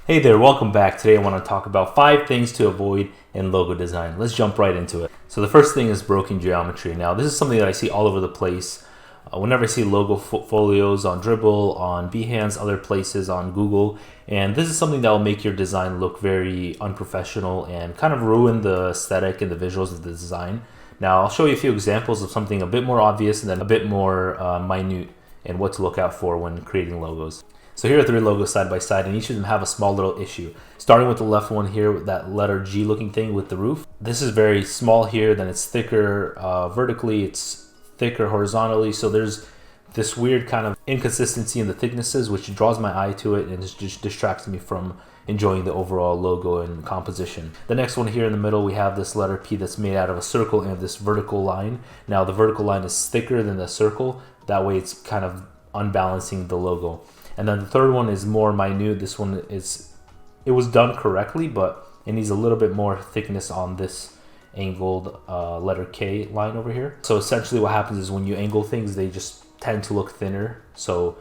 Hey there, welcome back. Today I want to talk about 5 things to avoid in logo design. Let's jump right into it. So the first thing is broken geometry. Now this is something that I see all over the place. Whenever I see logo folios on Dribbble, on Behance, other places, on Google, and this is something that will make your design look very unprofessional and kind of ruin the aesthetic and the visuals of the design. Now I'll show you a few examples of something a bit more obvious and then a bit more minute and what to look out for when creating logos. So here are 3 logos side by side, and each of them have a small little issue. Starting with the left one here with that letter G looking thing with the roof. This is very small here, then it's thicker vertically, it's thicker horizontally. So there's this weird kind of inconsistency in the thicknesses, which draws my eye to it and it just distracts me from enjoying the overall logo and composition. The next one here in the middle, we have this letter P that's made out of a circle and this vertical line. Now the vertical line is thicker than the circle. That way it's kind of unbalancing the logo. And then the third one is more minute. This one it was done correctly, but it needs a little bit more thickness on this angled letter K line over here. So essentially what happens is when you angle things, they just tend to look thinner. So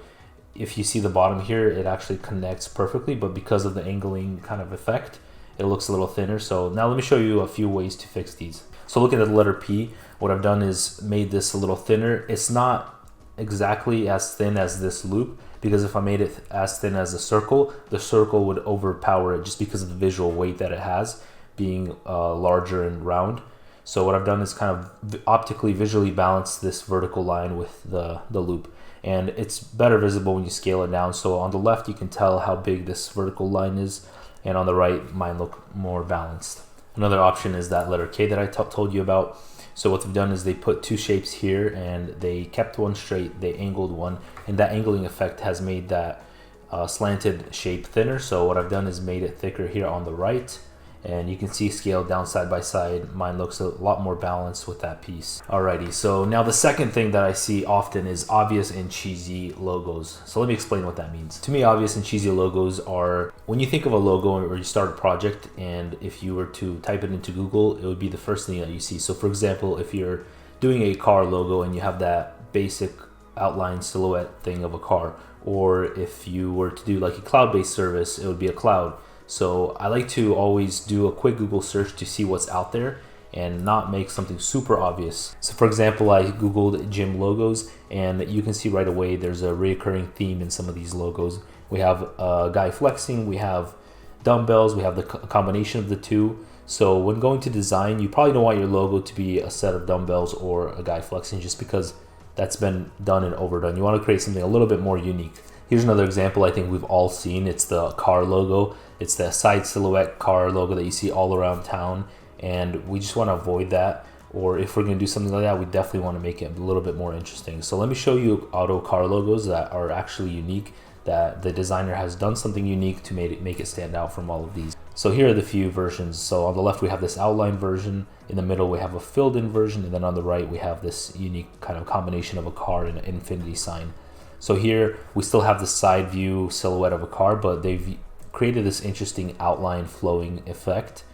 if you see the bottom here, it actually connects perfectly, but because of the angling kind of effect, it looks a little thinner. So now let me show you a few ways to fix these. So looking at the letter P, what I've done is made this a little thinner. It's not exactly as thin as this loop, because if I made it as thin as the circle would overpower it just because of the visual weight that it has, being larger and round. So what I've done is kind of optically visually balance this vertical line with the loop, and it's better visible when you scale it down. So on the left you can tell how big this vertical line is, and on the right mine look more balanced. Another option is that letter K that I told you about. So what they've done is they put 2 shapes here and they kept one straight, they angled one, and that angling effect has made that slanted shape thinner. So what I've done is made it thicker here on the right, and you can see scaled down side by side, mine looks a lot more balanced with that piece. Alrighty, so now the second thing that I see often is obvious and cheesy logos. So let me explain what that means. To me, obvious and cheesy logos are when you think of a logo or you start a project, and if you were to type it into Google, it would be the first thing that you see. So for example, if you're doing a car logo and you have that basic outline silhouette thing of a car, or if you were to do like a cloud-based service, it would be a cloud. So I like to always do a quick Google search to see what's out there and not make something super obvious. So for example, I Googled gym logos, and you can see right away there's a recurring theme in some of these logos. We have a guy flexing, we have dumbbells, we have the combination of the two. So when going to design, you probably don't want your logo to be a set of dumbbells or a guy flexing, just because that's been done and overdone. You want to create something a little bit more unique. Here's another example I think we've all seen. It's the car logo. It's the side silhouette car logo that you see all around town, and we just want to avoid that. Or if we're going to do something like that, we definitely want to make it a little bit more interesting. So let me show you auto car logos that are actually unique, that the designer has done something unique to make it stand out from all of these. So here are the few versions. So on the left we have this outline version, in the middle we have a filled in version, and then on the right we have this unique kind of combination of a car and an infinity sign. So here we still have the side view silhouette of a car, but they've created this interesting outline flowing effect.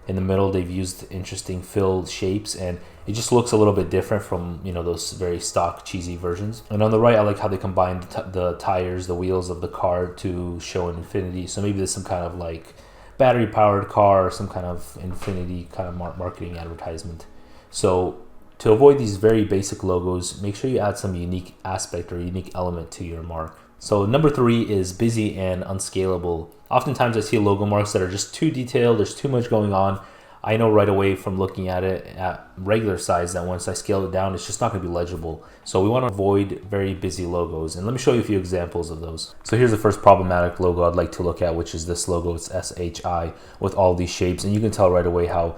In the middle they've used interesting filled shapes, and it just looks a little bit different from, you know, those very stock cheesy versions. And on the right I like how they combined the tires, the wheels of the car to show an infinity. So maybe there's some kind of like battery powered car or some kind of infinity kind of marketing advertisement. So to avoid these very basic logos, make sure you add some unique aspect or unique element to your mark. So number 3 is busy and unscalable. Oftentimes I see logo marks that are just too detailed, there's too much going on. I know right away from looking at it at regular size that once I scale it down, it's just not going to be legible. So we want to avoid very busy logos, and let me show you a few examples of those. So here's the first problematic logo I'd like to look at, which is this logo. It's SHI with all these shapes, and you can tell right away how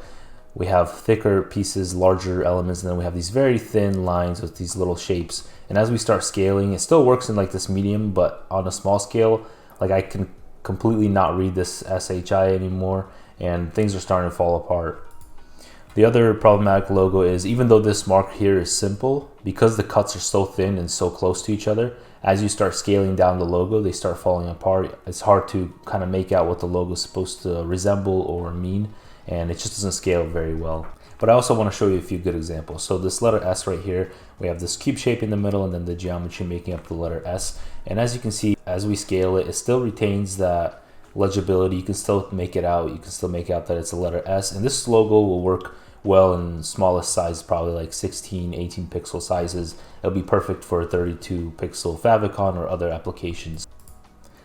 we have thicker pieces, larger elements, and then we have these very thin lines with these little shapes. And as we start scaling, it still works in like this medium, but on a small scale, like I can completely not read this SHI anymore, and things are starting to fall apart. The other problematic logo is, even though this mark here is simple, because the cuts are so thin and so close to each other, as you start scaling down the logo, they start falling apart. It's hard to kind of make out what the logo is supposed to resemble or mean, and it just doesn't scale very well. But I also want to show you a few good examples. So this letter S right here, we have this cube shape in the middle and then the geometry making up the letter S. And as you can see, as we scale it, it still retains that legibility. You can still make it out. You can still make out that it's a letter S. And this logo will work well in smallest size, probably like 16, 18 pixel sizes. It'll be perfect for 32 pixel favicon or other applications.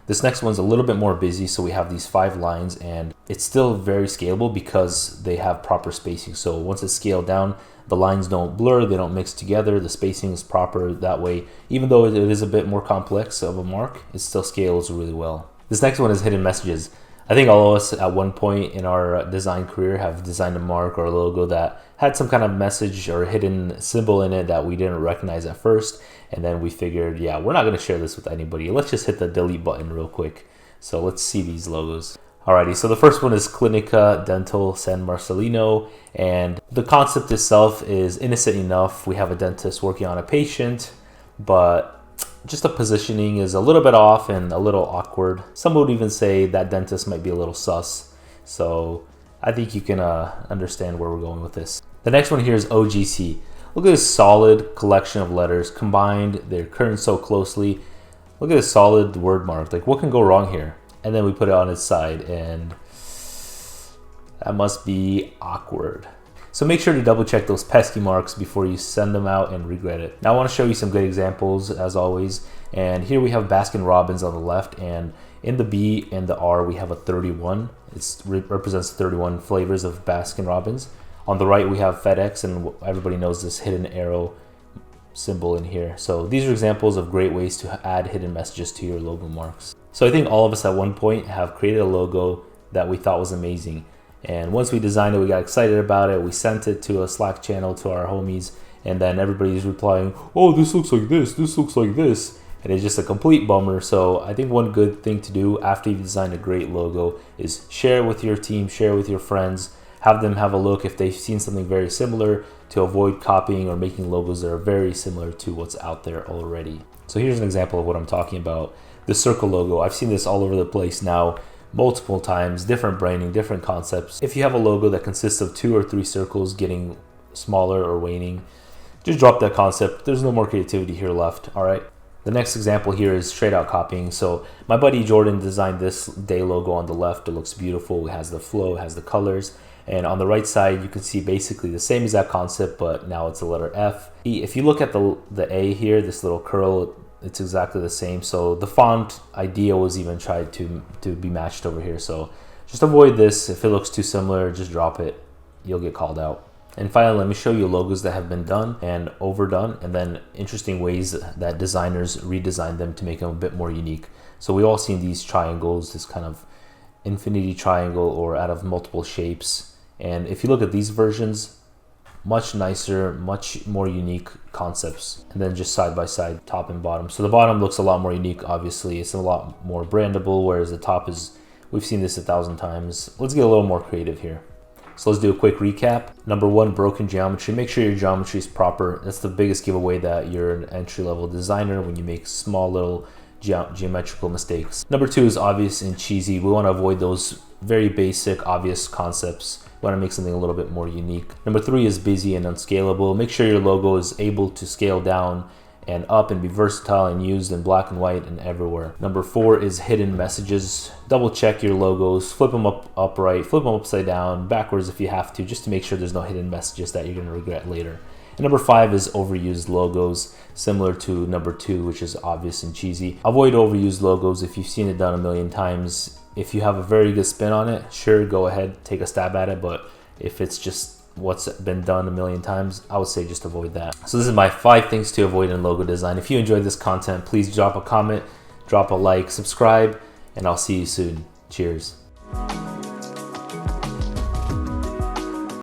This next one's a little bit more busy, so we have these 5 lines, and it's still very scalable because they have proper spacing. So once it's scaled down, the lines don't blur, they don't mix together, the spacing is proper that way. Even though it is a bit more complex of a mark, it still scales really well. This next one is hidden messages. I think all of us at one point in our design career have designed a mark or a logo that had some kind of message or hidden symbol in it that we didn't recognize at first. And then we figured, yeah, we're not going to share this with anybody. Let's just hit the delete button real quick. So let's see these logos. Alrighty, so the first one is Clinica Dental San Marcelino. And the concept itself is innocent enough. We have a dentist working on a patient, but just the positioning is a little bit off and a little awkward. Some would even say that dentist might be a little sus. So I think you can understand where we're going with this. The next one here is OGC. Look at this solid collection of letters combined. They're current so closely. Look at this solid word mark. Like, what can go wrong here? And then we put it on its side, and that must be awkward. So make sure to double check those pesky marks before you send them out and regret it. Now I want to show you some good examples as always. And here we have Baskin Robbins on the left, and in the B and the R we have a 31. It represents 31 flavors of Baskin Robbins. On the right we have FedEx, and everybody knows this hidden arrow symbol in here. So these are examples of great ways to add hidden messages to your logo marks. So I think all of us at one point have created a logo that we thought was amazing. And once we designed it, we got excited about it. We sent it to a Slack channel to our homies, and then everybody's replying, oh, this looks like this looks like this. And it's just a complete bummer. So I think one good thing to do after you've designed a great logo is share it with your team, share it with your friends, have them have a look if they've seen something very similar, to avoid copying or making logos that are very similar to what's out there already. So here's an example of what I'm talking about. The circle logo, I've seen this all over the place now, multiple times, different branding, different concepts. If you have a logo that consists of 2 or 3 circles getting smaller or waning, just drop that concept. There's no more creativity here left, all right? The next example here is straight out copying. So my buddy Jordan designed this day logo on the left. It looks beautiful. It has the flow, it has the colors. And on the right side, you can see basically the same exact concept, but now it's a letter F. If you look at the A here, this little curl, it's exactly the same. So the font idea was even tried to be matched over here. So just avoid this. If it looks too similar, just drop it. You'll get called out. And finally, let me show you logos that have been done and overdone, and then interesting ways that designers redesign them to make them a bit more unique. So we've all seen these triangles, this kind of infinity triangle or out of multiple shapes. And if you look at these versions, much nicer, much more unique concepts. And then just side by side, top and bottom. So the bottom looks a lot more unique, obviously. It's a lot more brandable, whereas the top is, we've seen this 1,000 times. Let's get a little more creative here. So let's do a quick recap. Number 1, broken geometry. Make sure your geometry is proper. That's the biggest giveaway that you're an entry-level designer when you make small little geometrical mistakes. Number 2 is obvious and cheesy. We want to avoid those very basic, obvious concepts. We want to make something a little bit more unique. Number 3 is busy and unscalable. Make sure your logo is able to scale down and up and be versatile and used in black and white and everywhere. Number 4 is hidden messages. Double check your logos, flip them upright, flip them upside down, backwards if you have to, just to make sure there's no hidden messages that you're going to regret later. And number 5 is overused logos, similar to number 2, which is obvious and cheesy. Avoid overused logos if you've seen it done a million times. If you have a very good spin on it, sure, go ahead, take a stab at it, but if it's just what's been done a million times, I would say just avoid that. So this is my 5 things to avoid in logo design. If you enjoyed this content, please drop a comment, drop a like, subscribe, and I'll see you soon. Cheers.